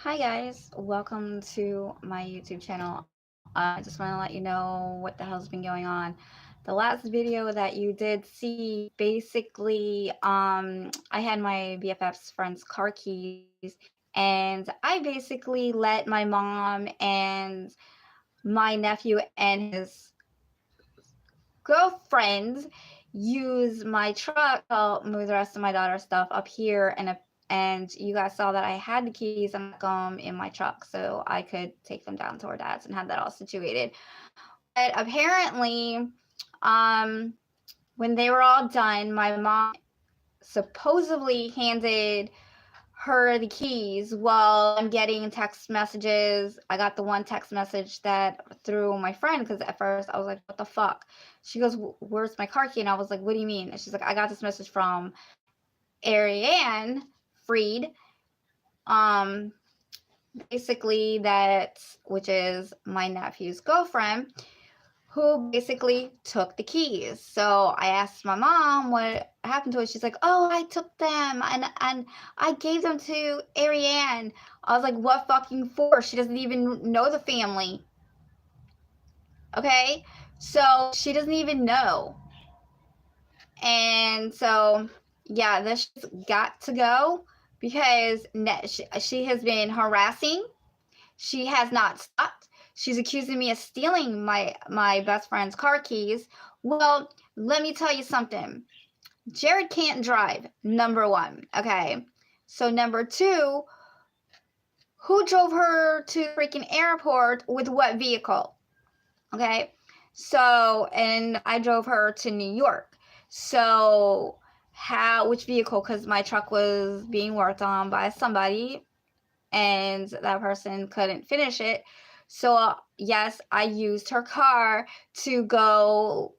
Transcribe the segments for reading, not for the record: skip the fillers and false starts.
Hi guys, welcome to my YouTube channel. I just want to let you know what the hell's been going on. The last video that you did see, basically, I had my BFF's friend's car keys, and I basically let my mom and my nephew and his girlfriend use my truck to move the rest of my daughter's stuff up here, and you guys saw that I had the keys and them in my truck so I could take them down to her dad's and have that all situated. But apparently, um, when they were all done, my mom supposedly handed her the keys while I'm getting text messages. I got the one text message that through my friend because at first I was like, what the fuck? She goes, where's my car key? And I was like, what do you mean? And she's like, I got this message from Ariane Freed. Um, basically that, which is my nephew's girlfriend, who basically took the keys. So I asked my mom what happened to it. She's like, "Oh, I took them and I gave them to Ariane." I was like, "What fucking for? She doesn't even know the family." Okay? So she doesn't even know. And so yeah, this got to go because she has been harassing. She has not stopped. She's accusing me of stealing my best friend's car keys. Well, let me tell you something. Jared can't drive, number one. Okay. So number two, who drove her to the freaking airport with what vehicle? Okay. So, and I drove her to New York. So, which vehicle? Because my truck was being worked on by somebody and that person couldn't finish it. So, yes, I used her car to go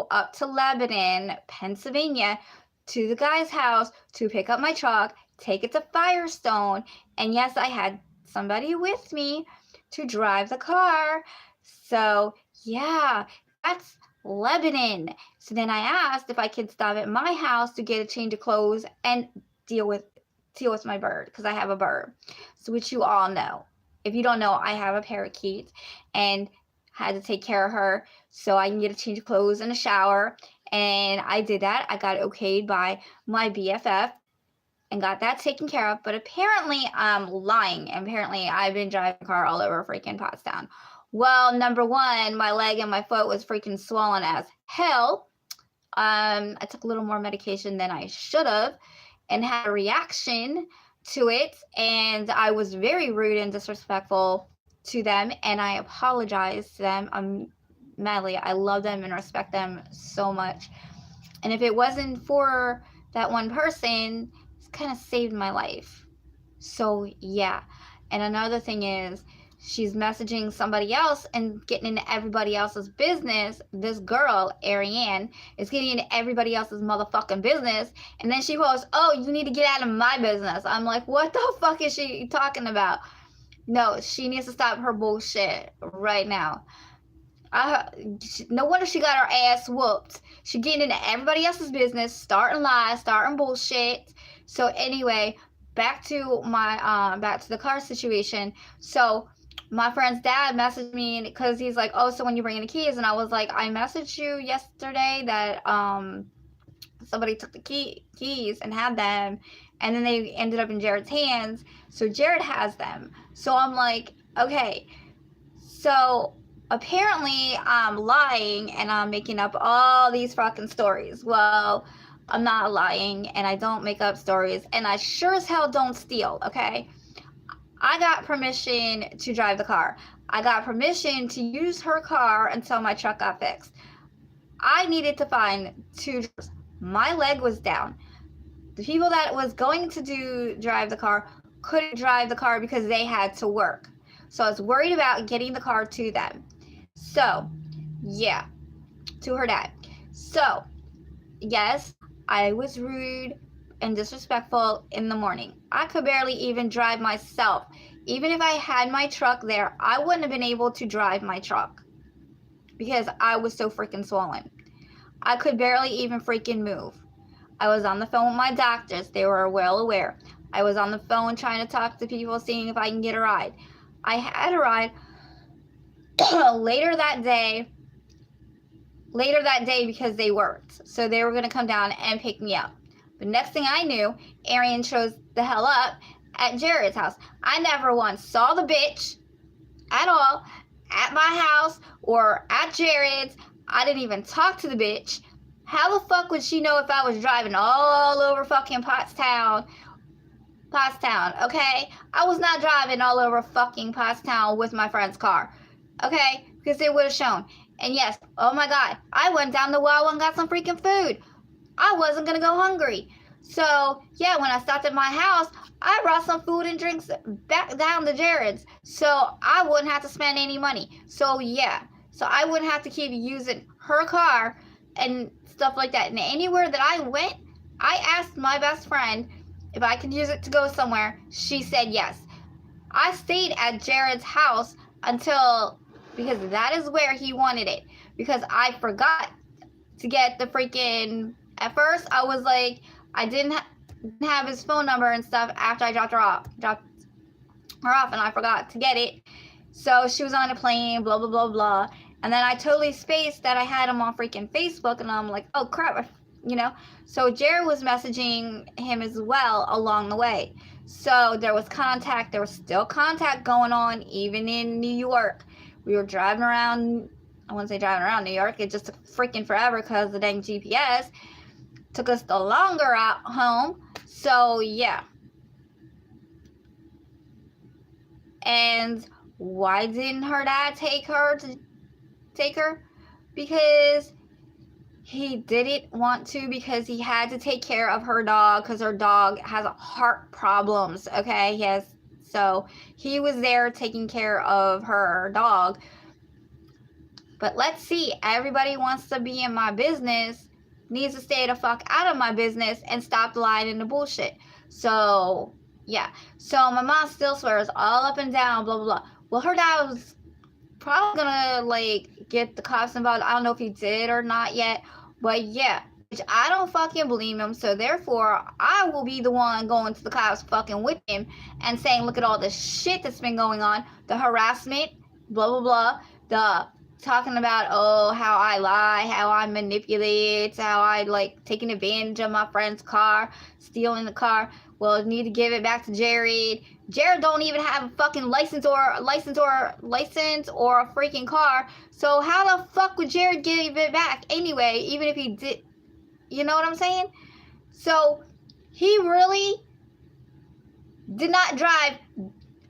up to Lebanon, Pennsylvania, to the guy's house to pick up my truck, take it to Firestone, and yes, I had somebody with me to drive the car. So, yeah, that's Lebanon. So then I asked if I could stop at my house to get a change of clothes and deal with my bird because I have a bird. So which you all know. If you don't know, I have a parakeet and had to take care of her so I can get a change of clothes and a shower. And I did that. I got okayed by my BFF and got that taken care of. But apparently I'm lying. Apparently I've been driving a car all over freaking Pottstown. Well, number one, my leg and my foot was freaking swollen as hell. I took a little more medication than I should have and had a reaction to it. And I was very rude and disrespectful to them. And I apologized to them. Madly, I love them and respect them so much. And if it wasn't for that one person, it's kind of saved my life. So, yeah. And another thing is, she's messaging somebody else and getting into everybody else's business. This girl, Ariane, is getting into everybody else's motherfucking business. And then she posts, "Oh, you need to get out of my business." I'm like, what the fuck is she talking about? No, she needs to stop her bullshit right now. No wonder she got her ass whooped. She getting into everybody else's business, starting lies, starting bullshit. So anyway, back to the car situation. So my friend's dad messaged me because he's like, "Oh, so when you bring in the keys?" And I was like, "I messaged you yesterday that somebody took the keys and had them, and then they ended up in Jared's hands. So Jared has them." So I'm like, okay, so apparently I'm lying and I'm making up all these fucking stories. Well, I'm not lying and I don't make up stories and I sure as hell don't steal, okay? I got permission to drive the car. I got permission to use her car until my truck got fixed. I needed to find two drivers. My leg was down. The people that was going to drive the car couldn't drive the car because they had to work. So I was worried about getting the car to them. So, yeah, to her dad. So, yes, I was rude and disrespectful in the morning. I could barely even drive myself. Even if I had my truck there, I wouldn't have been able to drive my truck because I was so freaking swollen. I could barely even freaking move. I was on the phone with my doctors. They were well aware. I was on the phone trying to talk to people, seeing if I can get a ride. I had a ride later that day because they worked. So they were going to come down and pick me up. But next thing I knew, Arian shows the hell up at Jared's house. I never once saw the bitch at all at my house or at Jared's. I didn't even talk to the bitch. How the fuck would she know if I was driving all over fucking Pottstown, okay? I was not driving all over fucking Pottstown with my friend's car, okay? Because it would have shown. And yes, oh my God, I went down to Wawa and got some freaking food. I wasn't going to go hungry. So, yeah, when I stopped at my house, I brought some food and drinks back down to Jared's. So I wouldn't have to spend any money. So, yeah. So I wouldn't have to keep using her car and stuff like that. And anywhere that I went, I asked my best friend if I could use it to go somewhere. She said yes. I stayed at Jared's house because that is where he wanted it. Because I forgot to get the freaking, at first I was like, I didn't have his phone number and stuff after I dropped her off, and I forgot to get it. So she was on a plane, blah, blah, blah, blah. And then I totally spaced that I had him on freaking Facebook, and I'm like, oh crap, So Jared was messaging him as well along the way. So there was still contact going on, even in New York. We were driving around, I wouldn't say driving around New York, it just took freaking forever because the dang GPS took us the longer route home. So yeah. And why didn't her dad take her? Because he didn't want to, because he had to take care of her dog, because her dog has heart problems, okay? So he was there taking care of her dog. But let's see, everybody wants to be in my business, needs to stay the fuck out of my business and stop lying and the bullshit. So yeah. So my mom still swears all up and down, blah, blah, blah. Well, her dad was probably gonna get the cops involved. I don't know if he did or not yet, but yeah, which I don't fucking blame him. So therefore, I will be the one going to the cops fucking with him and saying, look at all the shit that's been going on, the harassment, blah, blah, blah, the talking about, oh, how I lie, how I manipulate, how I taking advantage of my friend's car, stealing the car. Well, need to give it back to Jared. Jared don't even have a fucking license or a freaking car. So how the fuck would Jared give it back anyway, even if he did? You know what I'm saying? So he really did not drive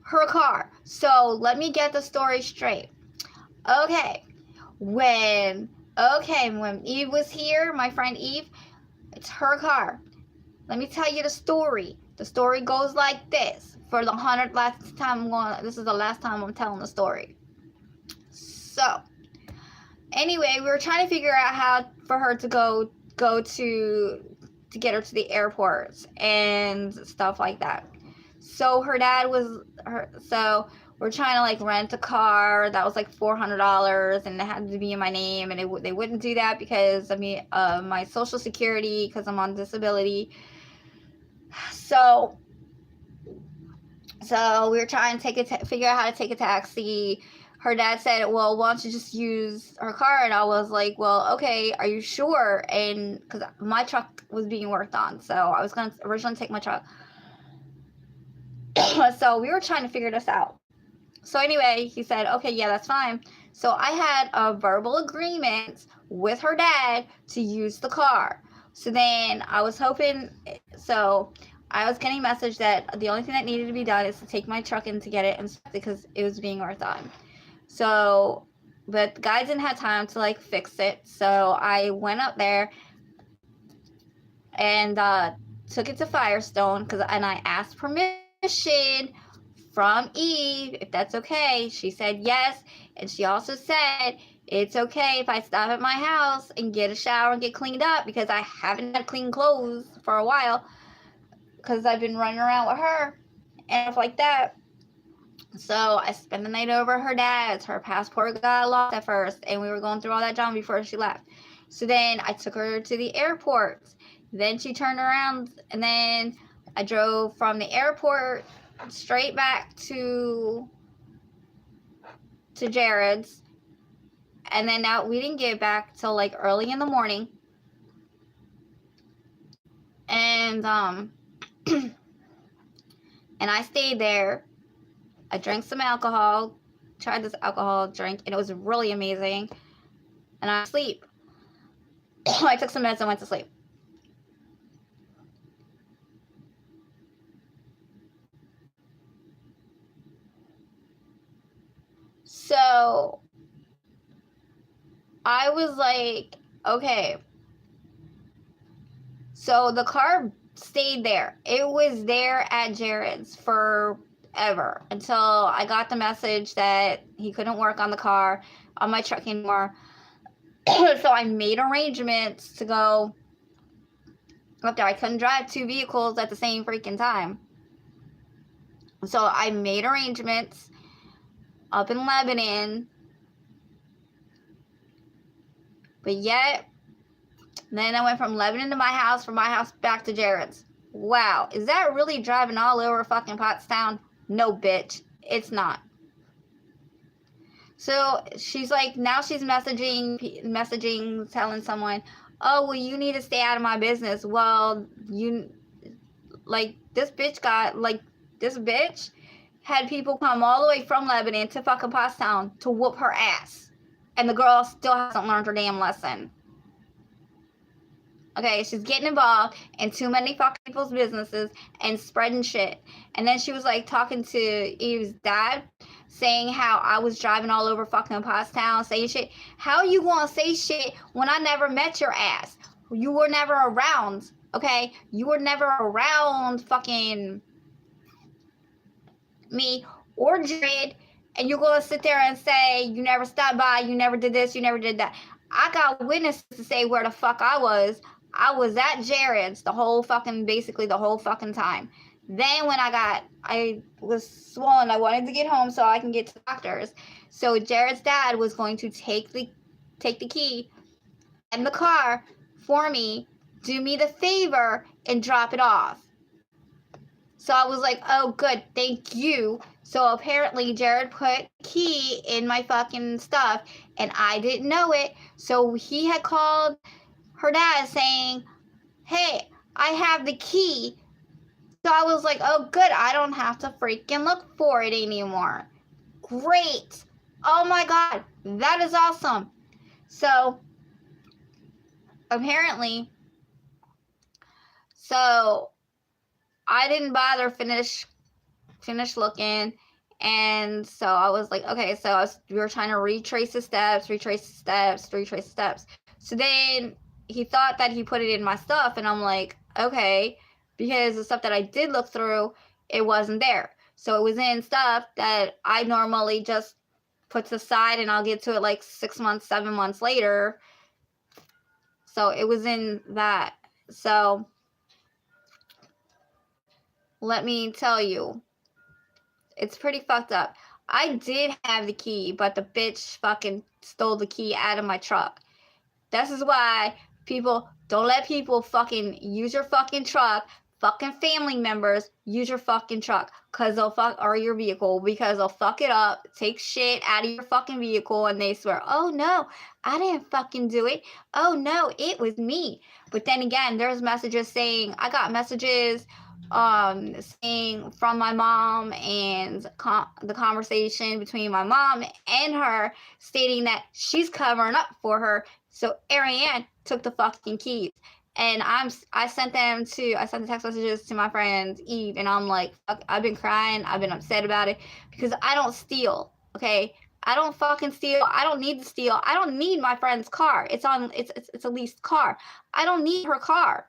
her car. So let me get the story straight. Okay, when Eve was here, my friend Eve, it's her car. Let me tell you the story. The story goes like this. For the 100th last time this is the last time I'm telling the story. So, anyway, we were trying to figure out how for her to go to get her to the airports and stuff like that. So her dad so we're trying to rent a car that was $400, and it had to be in my name, and they wouldn't do that because of my social security, because I'm on disability. So we were trying to figure out how to take a taxi. Her dad said, well, why don't you just use her car? And I was like, well, okay, are you sure? And because my truck was being worked on, so I was going to originally take my truck. So we were trying to figure this out. So anyway, he said, okay, yeah, that's fine. So I had a verbal agreement with her dad to use the car. So then I was getting a message that the only thing that needed to be done is to take my truck in to get it inspected because it was being worked on. So, but the guy didn't have time to fix it. So I went up there and took it to Firestone and I asked permission from Eve if that's okay. She said yes, and she also said it's okay if I stop at my house and get a shower and get cleaned up, because I haven't had clean clothes for a while because I've been running around with her and stuff like that. So I spent the night over at her dad's. Her passport got lost at first, and we were going through all that drama before she left. So then I took her to the airport. Then she turned around, and then I drove from the airport straight back to Jared's. And then now we didn't get back till like early in the morning. And and I stayed there. I drank some alcohol, tried this alcohol drink, and it was really amazing. And I sleep. I took some meds and went to sleep. So I was like, okay. So the car stayed there. It was there at Jared's forever until I got the message that he couldn't work on the car, on my truck anymore. So I made arrangements to go up there. I couldn't drive 2 vehicles at the same freaking time. So I made arrangements up in Lebanon. But yet, then I went from Lebanon to my house, from my house back to Jared's. Wow, is that really driving all over fucking Pottstown? No, bitch, it's not. So she's like, now she's messaging, telling someone, oh, well, you need to stay out of my business. Well, this bitch had people come all the way from Lebanon to fucking Pottstown to whoop her ass. And the girl still hasn't learned her damn lesson. Okay, she's getting involved in too many fucking people's businesses and spreading shit. And then she was like talking to Eve's dad, saying how I was driving all over fucking Pottstown, saying shit. How you gonna say shit when I never met your ass? You were never around, okay? You were never around fucking me or Jared, and you're gonna sit there and say you never stopped by, you never did this, you never did that. I got witnesses to say where the fuck I was. I was at Jared's basically the whole fucking time. Then when I was swollen, I wanted to get home so I can get to the doctors. So Jared's dad was going to take the key and the car for me, do me the favor, and drop it off. So I was like, oh, good, thank you. So apparently Jared put key in my fucking stuff, and I didn't know it. So he had called her dad saying, hey, I have the key. So I was like, oh, good, I don't have to freaking look for it anymore. Great. Oh, my God, that is awesome. So apparently, I didn't bother finish looking. And so I was like, okay, so we were trying to retrace the steps. So then he thought that he put it in my stuff, and I'm like, okay, because the stuff that I did look through, it wasn't there. So it was in stuff that I normally just put to the side, and I'll get to it like 6 months, 7 months later. So it was in that. So let me tell you, it's pretty fucked up. I did have the key, but the bitch fucking stole the key out of my truck. This is why people don't let people fucking use your fucking truck. Fucking family members use your fucking truck or your vehicle, because they'll fuck it up, take shit out of your fucking vehicle, and they swear, oh no, I didn't fucking do it. Oh no, it was me. But then again, there's messages saying, I got messages saying from my mom, and the conversation between my mom and her stating that she's covering up for her. So Ariane took the fucking keys, and I sent the text messages to my friend Eve, and I'm like, fuck, I've been crying, I've been upset about it, because I don't steal, okay? I don't fucking steal. I don't need to steal. I don't need my friend's car. It's a leased car. I don't need her car.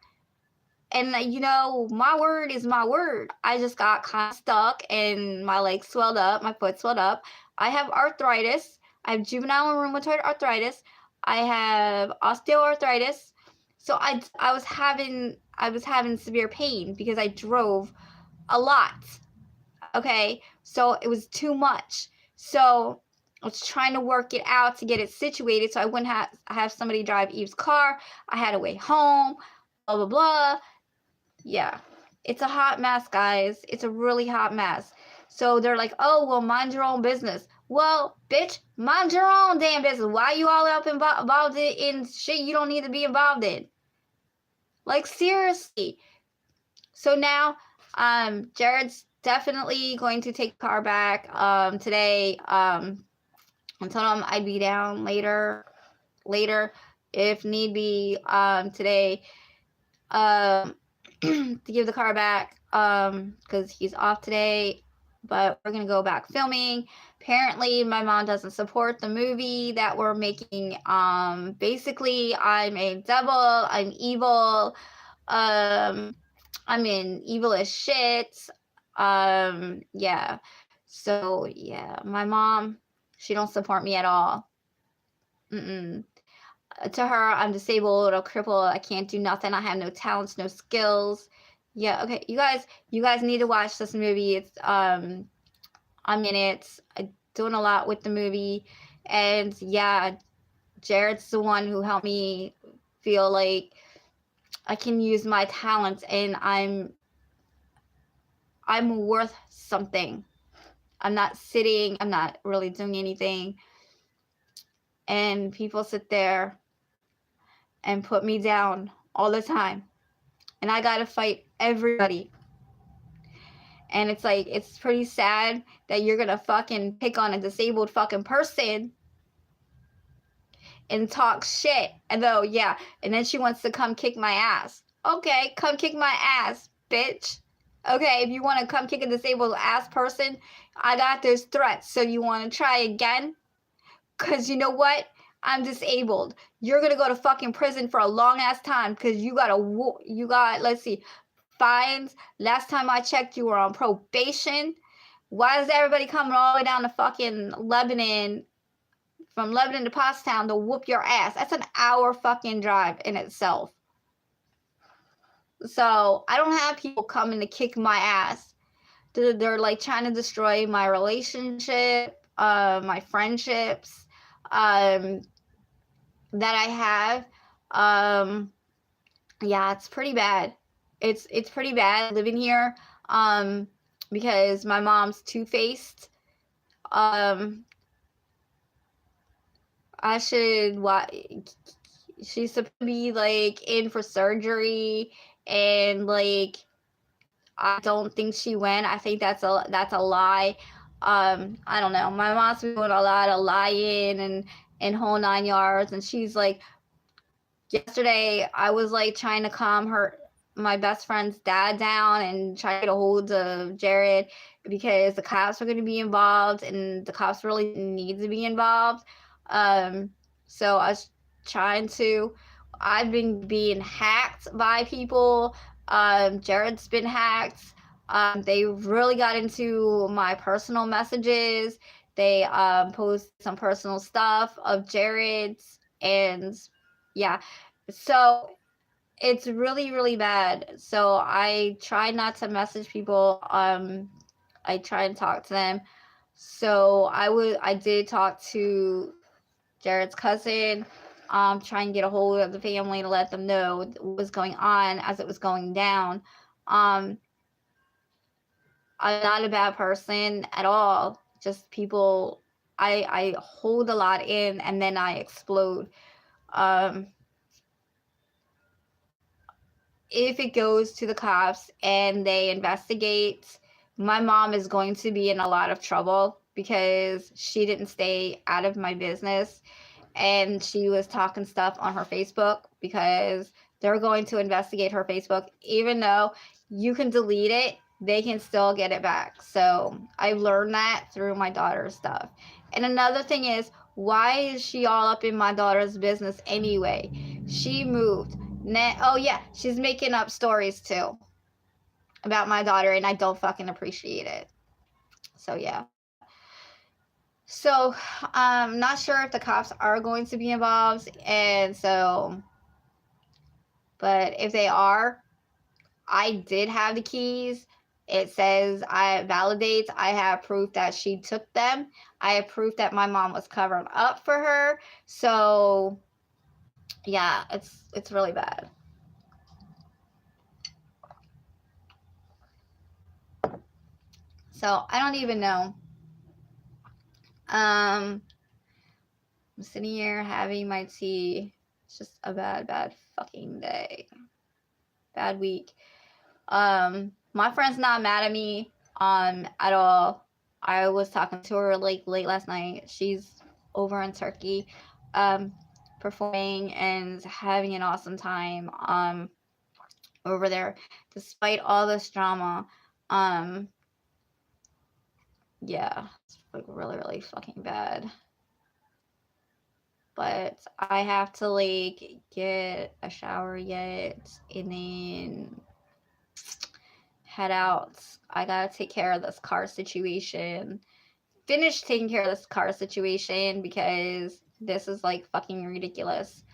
And my word is my word. I just got kind of stuck, and my legs swelled up, my foot swelled up. I have arthritis. I have juvenile and rheumatoid arthritis. I have osteoarthritis. So I was having severe pain because I drove a lot. Okay, so it was too much. So I was trying to work it out to get it situated so I wouldn't have somebody drive Eve's car. I had to wait home. Blah blah blah. Yeah, It's a hot mess, guys. It's a really hot mess. So they're like, oh, well, mind your own business. Well, bitch, mind your own damn business. Why you all up involved in shit you don't need to be involved in? Like, seriously. So now, Jared's definitely going to take the car back today. I told him I'd be down later, if need be, today, to give the car back, because he's off today. But we're gonna go back filming. Apparently, my mom doesn't support the movie that we're making. Basically, I'm a devil. I'm evil. I mean, evil as shit. Yeah. So yeah, my mom, she don't support me at all. Mm-mm. To her, I'm disabled or crippled. I can't do nothing. I have no talents, no skills. Yeah. Okay, you guys need to watch this movie. It's I'm in it. I'm doing a lot with the movie, and yeah, Jared's the one who helped me feel like I can use my talents and I'm worth something. I'm not sitting, I'm not really doing anything. And people sit there and put me down all the time. And I got to fight everybody. And it's like, it's pretty sad that you're going to fucking pick on a disabled fucking person and talk shit. And though, yeah. And then she wants to come kick my ass. Okay, come kick my ass, bitch. Okay, if you want to come kick a disabled ass person, I got those threats. So you want to try again? Because you know what? I'm disabled. You're going to go to fucking prison for a long ass time because you got, let's see, fines. Last time I checked, you were on probation. Why is everybody coming all the way down to fucking Lebanon, from Lebanon to Pottstown to whoop your ass? That's an hour fucking drive in itself. So I don't have people coming to kick my ass. They're like trying to destroy my relationship, my friendships, that I have. Yeah, it's pretty bad. It's pretty bad living here, because my mom's two-faced. I should she's supposed to be like in for surgery, and like I don't think she went. I think that's a lie. I don't know. My mom's been doing a lot of lying and whole 9 yards, and she's like, yesterday I was like trying to calm my best friend's dad down and try to get a hold of Jared because the cops were going to be involved and the cops really need to be involved. So I was trying to. I've been being hacked by people. Jared's been hacked. They really got into my personal messages. They posted some personal stuff of Jared's, and yeah, so it's really, really bad. So I try not to message people. I try and talk to them. So I did talk to Jared's cousin, try and get a hold of the family to let them know what was going on as it was going down. I'm not a bad person at all. Just people, I hold a lot in and then I explode. If it goes to the cops and they investigate, my mom is going to be in a lot of trouble because she didn't stay out of my business and she was talking stuff on her Facebook, because they're going to investigate her Facebook. Even though you can delete it, they can still get it back. So I learned that through my daughter's stuff. And another thing is, why is she all up in my daughter's business anyway? She moved. Oh yeah, she's making up stories too about my daughter, and I don't fucking appreciate it. So yeah. So I'm not sure if the cops are going to be involved, and so, but if they are, I did have the keys. It says validates. I have proof that she took them. I have proof that my mom was covering up for her. So yeah, it's really bad. So I don't even know. I'm sitting here having my tea. It's just a bad fucking day. Bad week. My friend's not mad at me at all. I was talking to her like late last night. She's over in Turkey, performing and having an awesome time over there, despite all this drama. Um, yeah, it's like really fucking bad. But I have to like get a shower yet and then head out. I gotta take care of this car situation. Finish taking care of this car situation because this is like fucking ridiculous.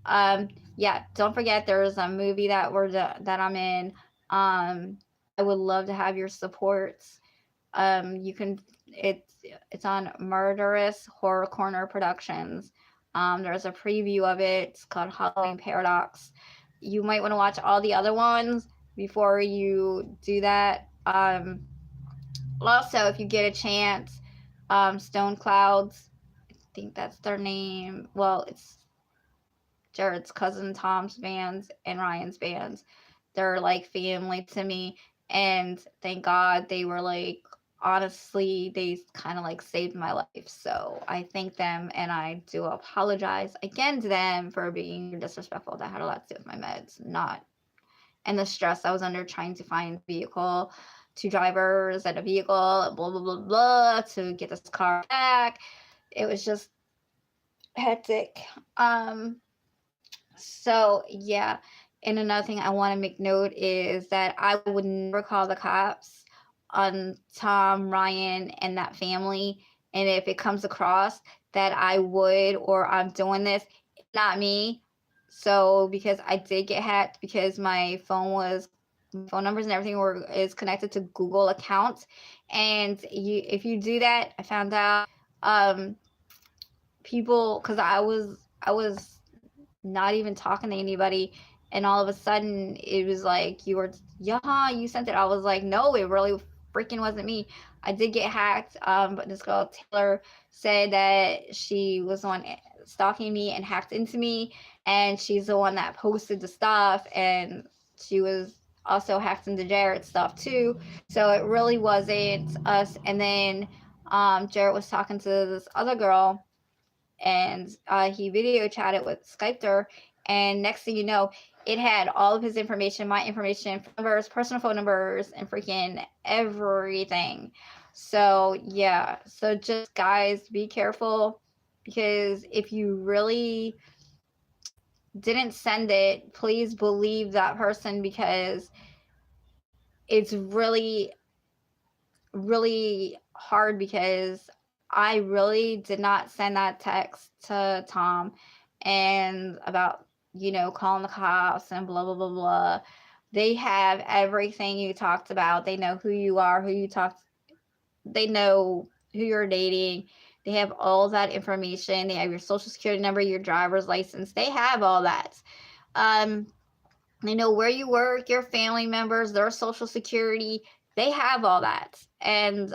Yeah, don't forget there's a movie that I'm in. I would love to have your support. You can it's on Murderous Horror Corner Productions. There's a preview of it. It's called Halloween Paradox. You might want to watch all the other ones before you do that. Also, if you get a chance, Stone Clouds, I think that's their name. Well, it's Jared's cousin Tom's bands and Ryan's bands. They're like family to me, and thank God they were like, honestly, they kind of like saved my life. So I thank them, and I do apologize again to them for being disrespectful. That had a lot to do with my meds, not and the stress I was under trying to find a vehicle, two drivers and a vehicle, blah blah blah blah, to get this car back. It was just hectic. So yeah. And another thing I want to make note is that I would never call the cops on Tom, Ryan, and that family. And if it comes across that I would or I'm doing this, it's not me. So because I did get hacked because my phone numbers and everything is connected to Google accounts. And if you do that, I found out um people because I was not even talking to anybody, and all of a sudden it was like yeah, you sent it. I was like, no, it really freaking wasn't me. I did get hacked, but this girl Taylor said that she was on stalking me and hacked into me, and she's the one that posted the stuff, and she was also hacked into Jared's stuff too. So it really wasn't us. And then Jared was talking to this other girl, and he video chatted with Skyped her, and next thing you know, it had all of his information, my information, phone numbers, personal phone numbers, and freaking everything. So yeah, so just guys, be careful, because if you really didn't send it, please believe that person, because it's really hard, because I really did not send that text to Tom and about, calling the cops and blah, blah, blah, blah. They have everything you talked about. They know who you are, they know who you're dating. They have all that information. They have your social security number, your driver's license. They have all that. Um, they know where you work, your family members, their social security. They have all that. And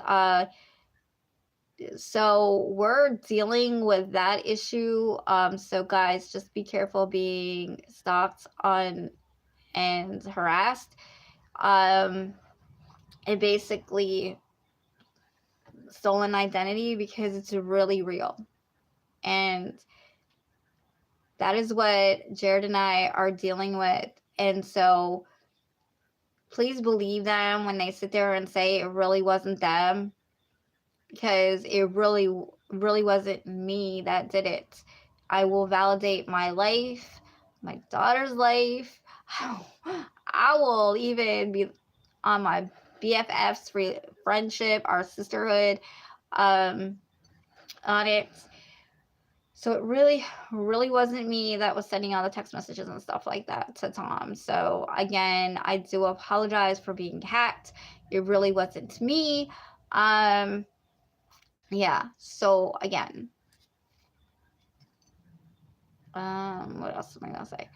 so we're dealing with that issue. So guys, just be careful being stalked on and harassed. And basically stolen identity, because it's really real. And that is what Jared and I are dealing with. And so please believe them when they sit there and say it really wasn't them, because it really wasn't me that did it. I will validate my life, my daughter's life. I will even be on my BFF's friendship, our sisterhood, on it. So it really wasn't me that was sending all the text messages and stuff like that to Tom. So again, I do apologize for being hacked. It really wasn't me. Yeah. So again, what else am I gonna say?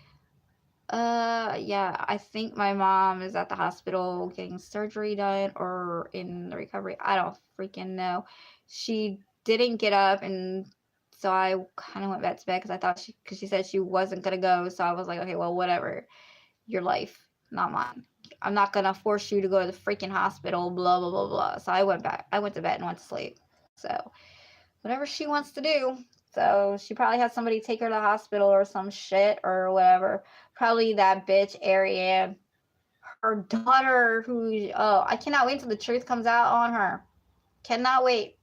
Yeah, I think my mom is at the hospital getting surgery done or in recovery. I don't freaking know. She didn't get up, and so I kind of went back to bed because I thought because she said she wasn't gonna go. So I was like, okay, well, whatever. Your life, not mine. I'm not gonna force you to go to the freaking hospital. Blah blah blah blah. So I went back. I went to bed and went to sleep. So whatever she wants to do. So she probably has somebody take her to the hospital or some shit or whatever. Probably that bitch Ariane. Her daughter, who, oh, I cannot wait till the truth comes out on her. Cannot wait.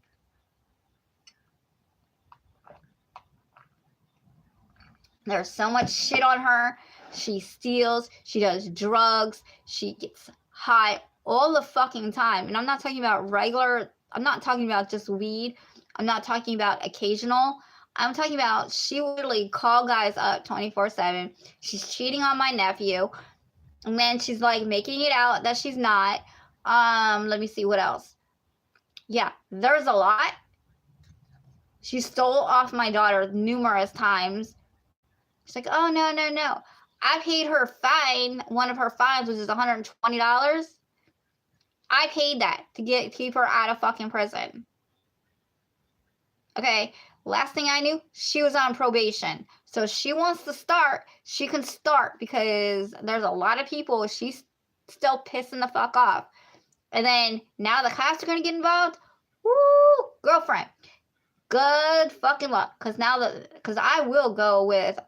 There's so much shit on her. She steals, she does drugs, she gets high all the fucking time. And I'm not talking about regular, I'm not talking about just weed. I'm not talking about occasional. I'm talking about she literally call guys up 24/7. She's cheating on my nephew. And then she's like making it out that she's not. Let me see what else. Yeah, there's a lot. She stole off my daughter numerous times. She's like, oh, no, no, no. I paid her fine, one of her fines, which is $120. I paid that to keep her out of fucking prison. Okay, last thing I knew, she was on probation. So she wants to start, she can start because there's a lot of people she's still pissing the fuck off. And then now the cops are gonna get involved. Woo, girlfriend, good fucking luck. Cause I will go with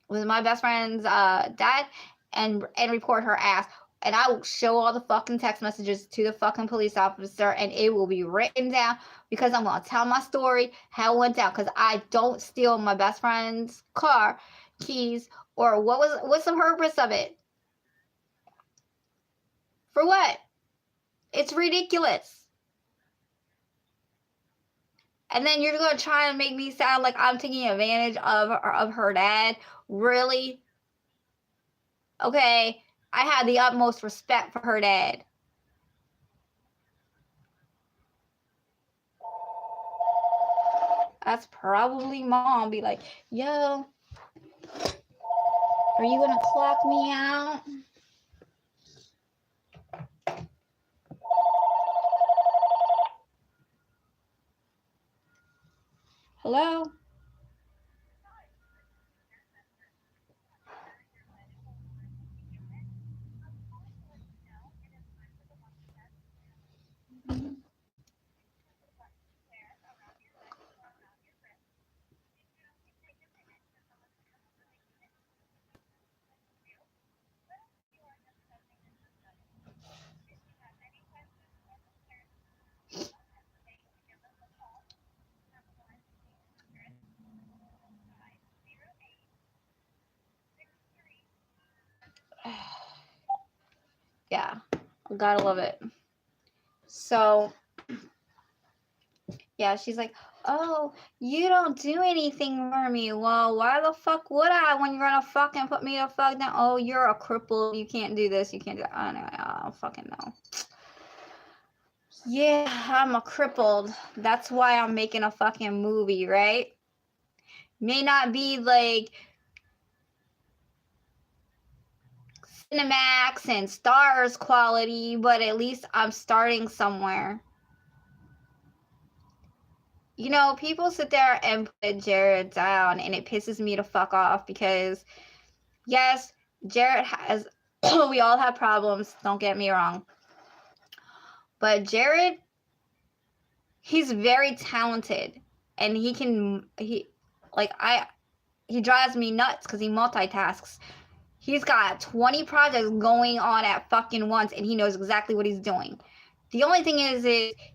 my best friend's dad and report her ass. And I will show all the fucking text messages to the fucking police officer, and it will be written down because I'm gonna tell my story how it went down. Cause I don't steal my best friend's car keys or what's the purpose of it? For what? It's ridiculous. And then you're gonna try and make me sound like I'm taking advantage of her dad. Really? Okay, I had the utmost respect for her dad. That's probably mom be like, yo, are you gonna clock me out? Hello? Yeah, gotta love it. So, yeah, she's like, oh, you don't do anything for me. Well, why the fuck would I when you're gonna fucking put me the fuck down? Oh, you're a cripple. You can't do this. You can't do that. Anyway, I don't fucking know. Yeah, I'm a crippled. That's why I'm making a fucking movie, right? May not be like Cinemax and Stars quality, but at least I'm starting somewhere. You know, people sit there and put Jared down, and it pisses me to fuck off because, yes, Jared has, we all have problems, don't get me wrong. But Jared, he's very talented, and he drives me nuts because he multitasks. He's got 20 projects going on at fucking once, and he knows exactly what he's doing. The only thing is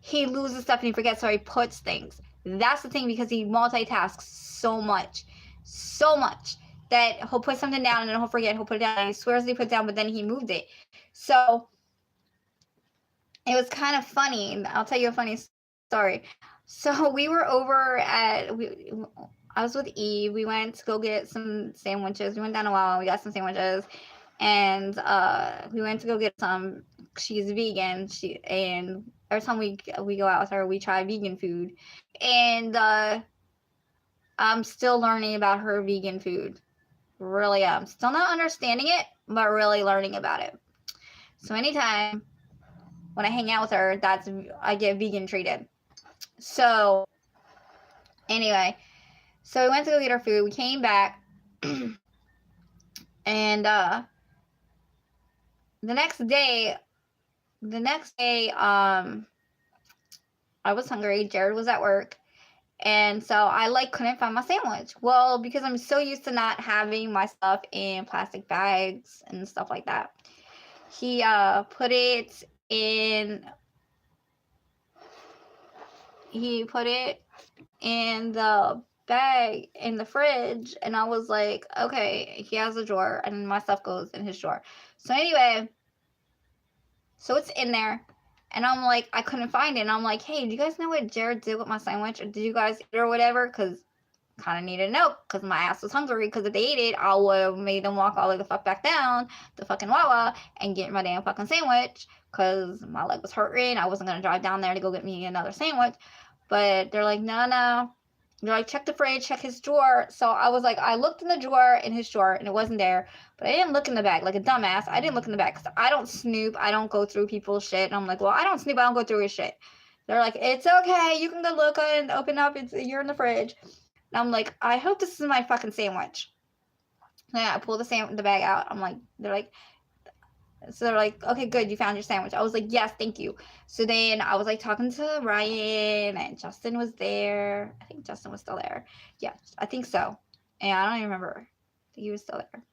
he loses stuff and he forgets, so he puts things. That's the thing, because he multitasks so much that he'll put something down and then he'll forget, he'll put it down, and he swears he put it down, but then he moved it. So it was kind of funny. I'll tell you a funny story. So we were over I was with Eve. We went to go get some sandwiches. We went down a while. We got some sandwiches, and we went to go get some. She's vegan. And every time we go out with her, we try vegan food. And I'm still learning about her vegan food. Really am. Still not understanding it, but really learning about it. So anytime when I hang out with her, I get vegan treated. So anyway, so we went to go get our food. We came back, and the next day, I was hungry. Jared was at work, and so I couldn't find my sandwich. Well, because I'm so used to not having my stuff in plastic bags and stuff like that. He put it in the bag in the fridge, and I was like, okay, he has a drawer and my stuff goes in his drawer. So anyway, so it's in there, and I'm like, I couldn't find it, and I'm like, hey, do you guys know what Jared did with my sandwich? Or did you guys eat it or whatever? Because kind of needed to know, because my ass was hungry, because if they ate it, I would have made them walk all the fuck back down the fucking Wawa and get my damn fucking sandwich, because my leg was hurting. I wasn't going to drive down there to go get me another sandwich. But they're like, no. They're like, check the fridge, check his drawer. So I was like, I looked in the drawer, in his drawer, and it wasn't there. But I didn't look in the bag. Like a dumbass, I didn't look in the bag, because I don't snoop. I don't go through people's shit. And I'm like, well, I don't snoop. I don't go through his shit. They're like, it's okay. You can go look and open up. You're in the fridge. And I'm like, I hope this is my fucking sandwich. And I pull the bag out. They're like, okay, good, you found your sandwich. I was like, yes, thank you. So then I was like talking to Ryan, and Justin was there. I think Justin was still there. Yeah, I think so. And I don't even remember. I think he was still there.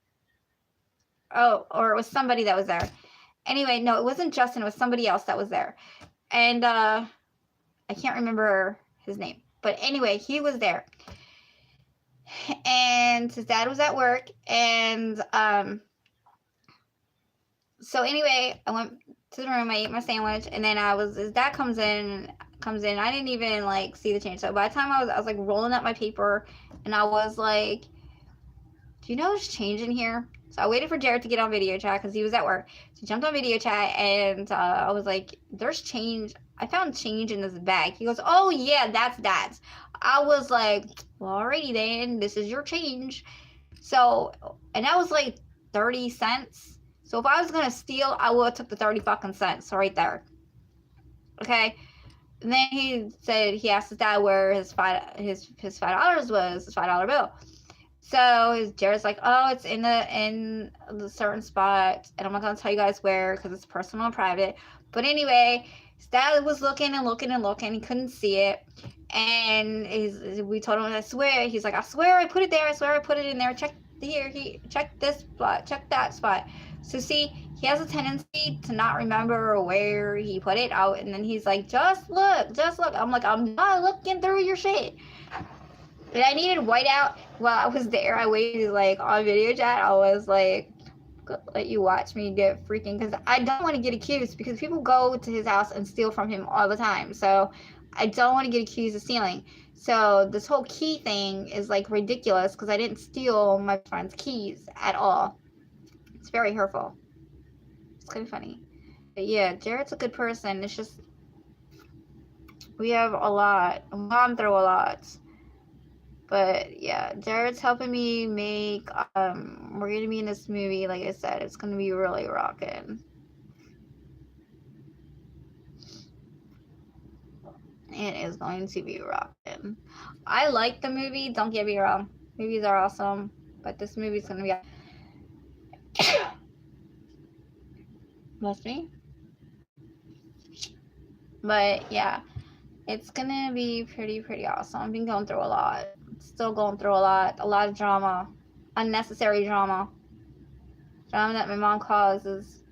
Oh, or it was somebody that was there. Anyway, no, it wasn't Justin. It was somebody else that was there. And I can't remember his name. But anyway, he was there. And his dad was at work. And so anyway, I went to the room, I ate my sandwich, and then his dad comes in. I didn't even see the change. So by the time I was rolling up my paper, and I was like, do you know there's change in here? So I waited for Jared to get on video chat because he was at work. So he jumped on video chat, and I was like, there's change. I found change in this bag. He goes, oh yeah, that's Dad's. I was like, well, alrighty then, this is your change. So, and that was like 30 cents. So if I was gonna steal, I would have took the 30 fucking cents right there. Okay. And then he said he asked his dad where his $5 was, his $5 bill. So Jared's like, oh, it's in the certain spot, and I'm not gonna tell you guys where because it's personal and private. But anyway, his dad was looking and looking and looking. He couldn't see it, and we told him, I swear. He's like, I swear I put it there. I swear I put it in there. Check here. He check this spot. Check that spot. So see, he has a tendency to not remember where he put it out, and then he's like, just look. I'm like, I'm not looking through your shit. And I needed whiteout while I was there. I waited on video chat. I was like, let you watch me get freaking, because I don't want to get accused, because people go to his house and steal from him all the time. So I don't want to get accused of stealing. So this whole key thing is ridiculous, because I didn't steal my friend's keys at all. It's very hurtful. It's kind of funny. But yeah, Jared's a good person. It's just, we have a lot. I've gone through a lot. But yeah, Jared's helping me make, we're going to be in this movie, like I said, it's going to be really rocking. It is going to be rocking. I like the movie, don't get me wrong. Movies are awesome, but this movie's going to be... Must be. But yeah, it's going to be pretty awesome. I've been going through a lot. Still going through a lot of drama, unnecessary drama that my mom causes,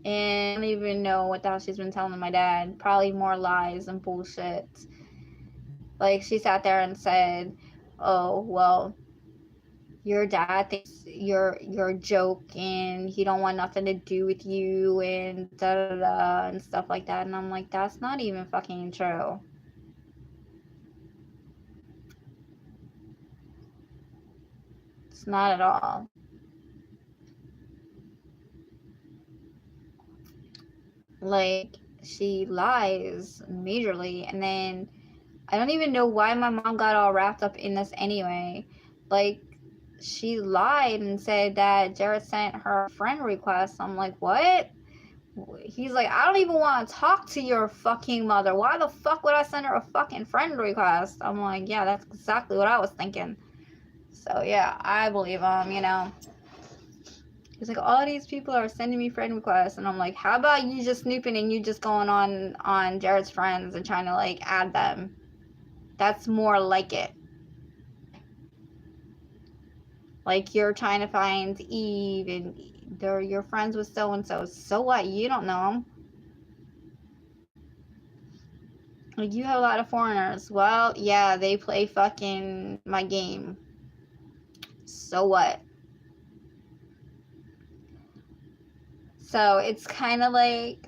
and I don't even know what the hell she's been telling my dad. Probably more lies and bullshit. She sat there and said, oh, well, your dad thinks you're joking, he don't want nothing to do with you, and da-da-da, and stuff like that. And I'm like, that's not even fucking true. It's not at all. She lies majorly, and then I don't even know why my mom got all wrapped up in this anyway. she lied and said that Jared sent her a friend request. I'm like, what? He's like, I don't even want to talk to your fucking mother. Why the fuck would I send her a fucking friend request? I'm like, yeah, that's exactly what I was thinking. So yeah, I believe him, you know. He's like, all these people are sending me friend requests, and I'm like, how about you just snooping and you just going on Jared's friends and trying to like add them? That's more like it. Like you're trying to find Eve and you're friends with so and so. So what? You don't know them. Like you have a lot of foreigners. Well, yeah, they play fucking my game. So what? So it's kind of like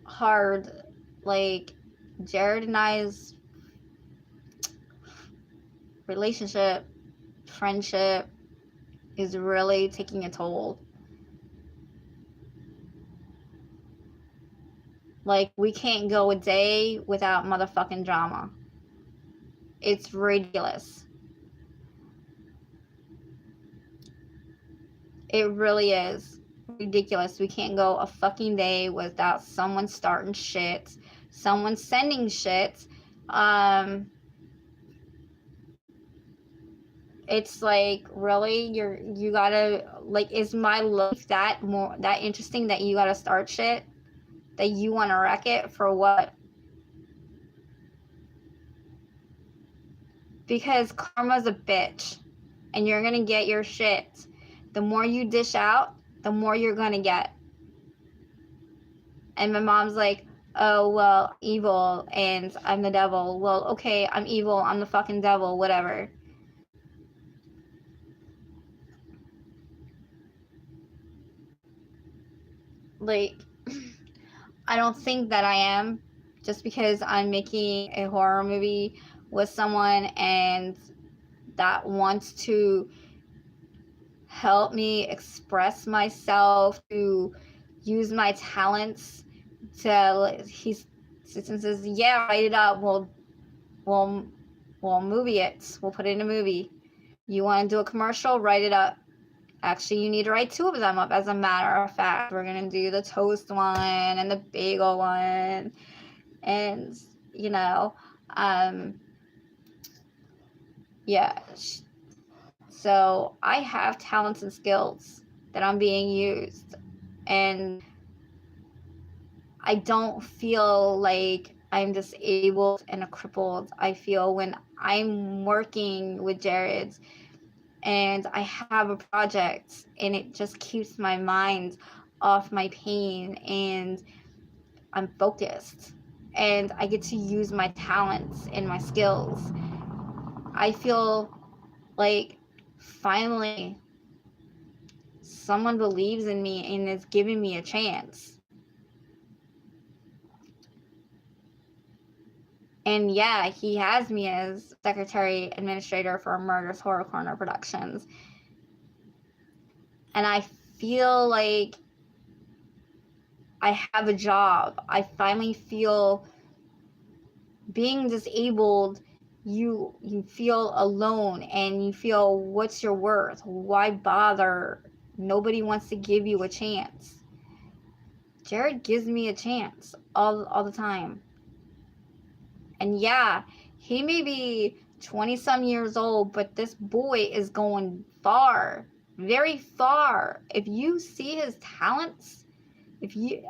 hard. Like Jared and I's relationship, friendship is really taking a toll. Like we can't go a day without motherfucking drama. It's ridiculous. It really is ridiculous. We can't go a fucking day without someone starting shit, someone sending shit. It's like, really, you gotta, like, is my life that interesting that you gotta start shit, that you want to wreck it for what? Because karma's a bitch, and you're gonna get your shit. The more you dish out, the more you're gonna get. And my mom's like, oh, well, evil, and I'm the devil. Well, okay, I'm evil, I'm the fucking devil, whatever. Like, I don't think that I am, just because I'm making a horror movie with someone and that wants to help me express myself, to use my talents to, he sits and says, yeah, write it up, we'll movie it, we'll put it in a movie. You want to do a commercial, write it up. Actually, you need to write 2 of them up, as a matter of fact. We're going to do the toast one and the bagel one. And, you know, yeah. So I have talents and skills that I'm being used. And I don't feel like I'm disabled and crippled. I feel when I'm working with Jared and I have a project and it just keeps my mind off my pain and I'm focused and I get to use my talents and my skills, I feel like finally someone believes in me and is giving me a chance. And yeah, he has me as secretary administrator for Murders Horror Corner Productions. And I feel like I have a job. I finally feel, being disabled, you feel alone and you feel, what's your worth? Why bother? Nobody wants to give you a chance. Jared gives me a chance all the time. And yeah, he may be 20 some years old, but this boy is going far, very far. If you see his talents,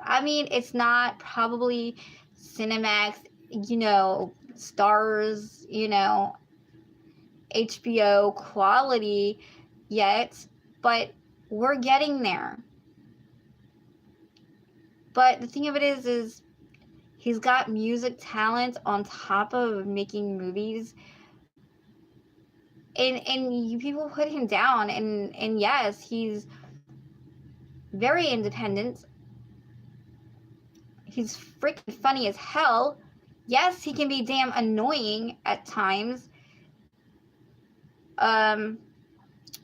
I mean, it's not probably Cinemax, you know, stars, you know, HBO quality yet, but we're getting there. But the thing of it is he's got music talent on top of making movies. And you people put him down, and yes, he's very independent. He's freaking funny as hell. Yes, he can be damn annoying at times.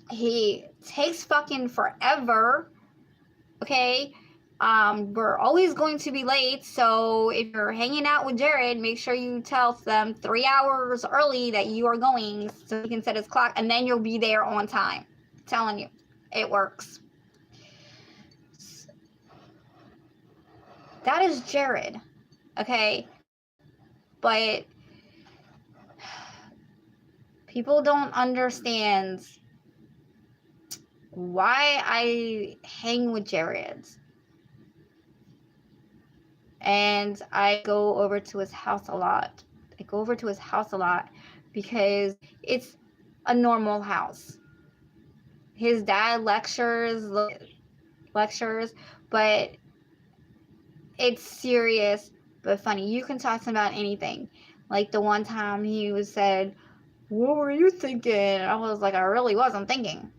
He takes fucking forever. Okay? We're always going to be late, so if you're hanging out with Jared, make sure you tell them 3 hours early that you are going so he can set his clock, and then you'll be there on time. I'm telling you, it works. That is Jared, okay? But people don't understand why I hang with Jared. And I go over to his house a lot. Because it's a normal house. His dad lectures, but it's serious but funny. You can talk to him about anything. Like the one time he said, "What were you thinking?" And I was like, "I really wasn't thinking."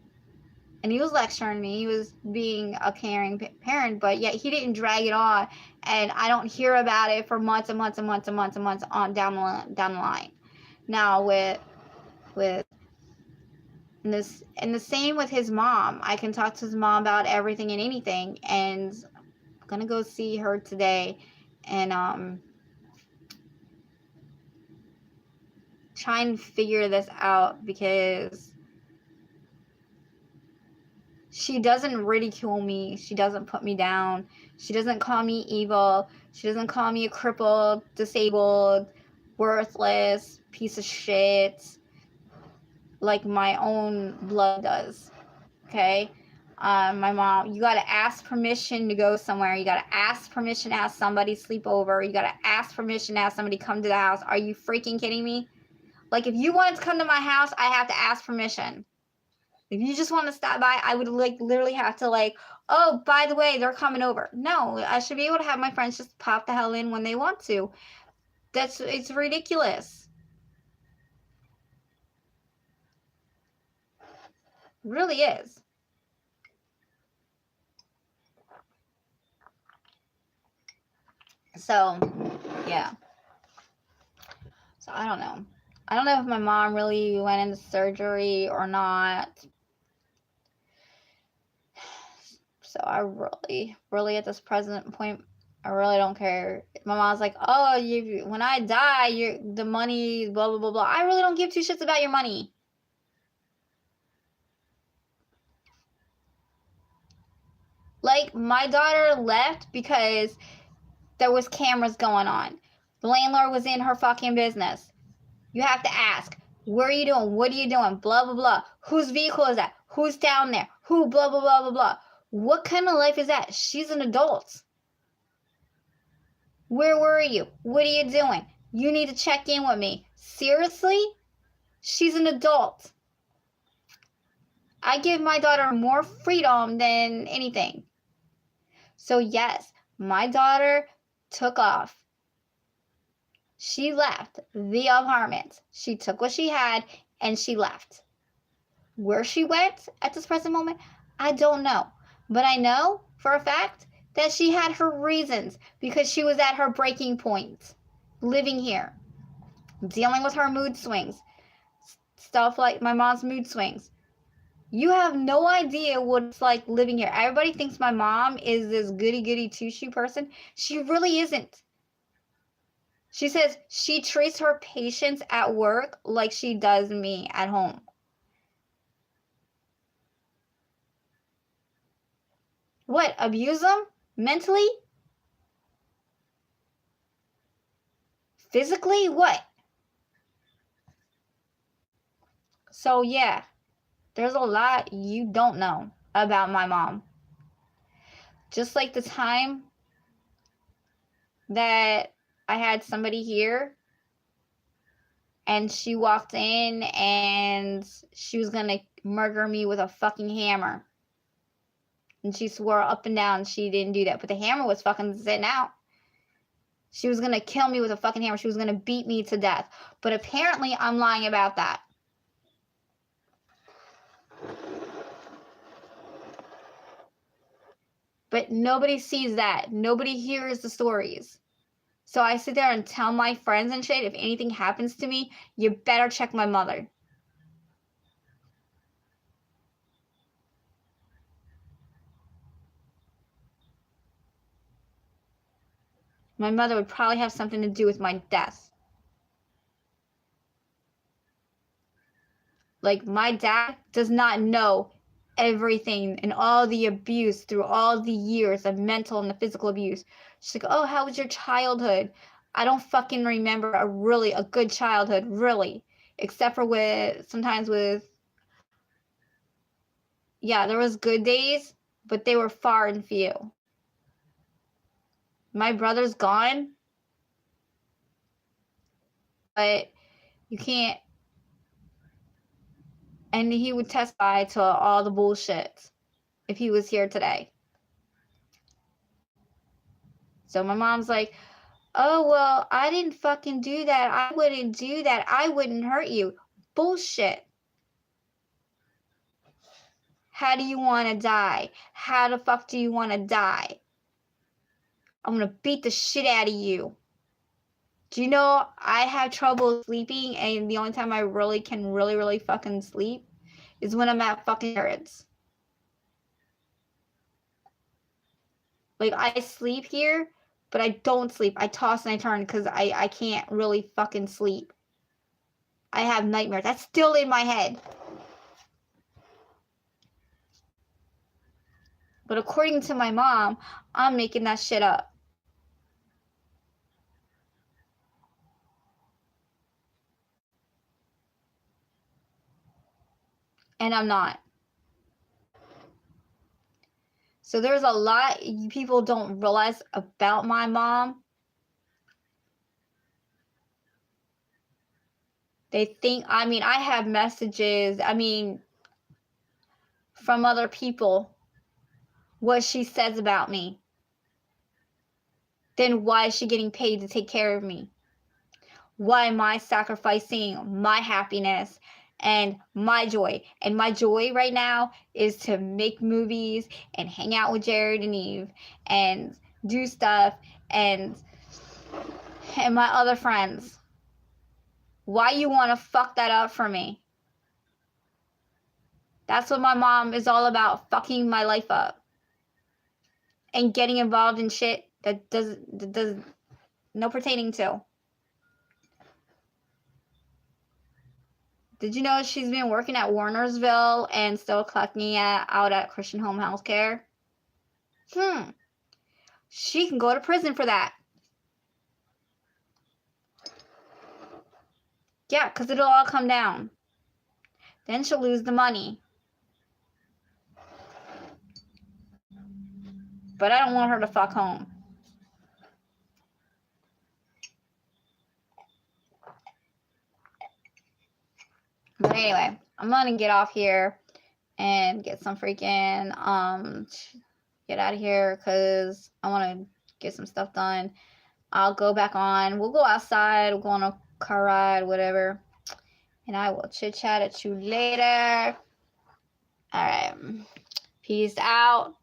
And he was lecturing me. He was being a caring parent, but yet he didn't drag it on. And I don't hear about it for months and months and months and months and months on down the line. Now with this, and the same with his mom. I can talk to his mom about everything and anything. And I'm gonna go see her today, and try and figure this out, because she doesn't ridicule me. She doesn't put me down. She doesn't call me evil. She doesn't call me a crippled, disabled, worthless piece of shit like my own blood does. Okay? My mom, you gotta ask permission to go somewhere. You gotta ask permission to have somebody sleep over. You gotta ask permission to have somebody come to the house. Are you freaking kidding me? Like, if you wanted to come to my house, I have to ask permission. If you just want to stop by, I would literally have to oh, by the way, they're coming over. No, I should be able to have my friends just pop the hell in when they want to. It's ridiculous. It really is. So, yeah. So I don't know. I don't know if my mom really went into surgery or not. So I really at this present point, I really don't care. My mom's like, "Oh, when I die, the money, blah blah blah blah." I really don't give two shits about your money. Like, my daughter left because there was cameras going on. The landlord was in her fucking business. You have to ask, "What are you doing? What are you doing? Blah blah blah. Whose vehicle is that? Who's down there? Who? Blah blah blah blah blah." What kind of life is that? She's an adult. Where were you? What are you doing? You need to check in with me. Seriously? She's an adult. I give my daughter more freedom than anything. So yes, my daughter took off. She left the apartment. She took what she had and she left. Where she went at this present moment, I don't know. But I know for a fact that she had her reasons, because she was at her breaking point, living here, dealing with her mood swings, stuff like my mom's mood swings. You have no idea what it's like living here. Everybody thinks my mom is this goody-goody two-shoe person. She really isn't. She says she treats her patients at work like she does me at home. What, abuse them? Mentally? Physically? What? So yeah, there's a lot you don't know about my mom. Just like the time that I had somebody here and she walked in and she was gonna murder me with a fucking hammer. And she swore up and down she didn't do that, but the hammer was fucking sitting out. She was gonna kill me with a fucking hammer. She was gonna beat me to death. But apparently I'm lying about that. But nobody sees that. Nobody hears the stories. So I sit there and tell my friends and shit, if anything happens to me, you better check my mother. my mother would probably have something to do with my death. Like, my dad does not know everything and all the abuse through all the years of mental and the physical abuse. She's like, oh, how was your childhood? I don't fucking remember a good childhood, really. Except for sometimes with, yeah, there was good days, but they were far and few. My brother's gone, but you can't, and he would testify to all the bullshit if he was here today. So my mom's like, oh, well, I didn't fucking do that. I wouldn't do that. I wouldn't hurt you. Bullshit. How do you want to die? How the fuck do you want to die? I'm going to beat the shit out of you. Do you know I have trouble sleeping, and the only time I really can really fucking sleep is when I'm at fucking errands. Like, I sleep here, but I don't sleep. I toss and I turn because I can't really fucking sleep. I have nightmares. That's still in my head. But according to my mom, I'm making that shit up. And I'm not. So there's a lot people don't realize about my mom. They think, I have messages, from other people, what she says about me. Then why is she getting paid to take care of me? Why am I sacrificing my happiness and my joy? And my joy right now is to make movies and hang out with Jared and Eve and do stuff and my other friends. Why you want to fuck that up for me? That's what my mom is all about, fucking my life up. And getting involved in shit that does no pertaining to. Did you know she's been working at Warnersville and still collecting out at Christian Home Healthcare? She can go to prison for that. Yeah, because it'll all come down. Then she'll lose the money. But I don't want her to fuck home. But anyway, I'm gonna get off here and get some freaking get out of here because I want to get some stuff done. I'll go back on. We'll go outside. We'll go on a car ride, whatever. And I will chit chat at you later. All right. Peace out.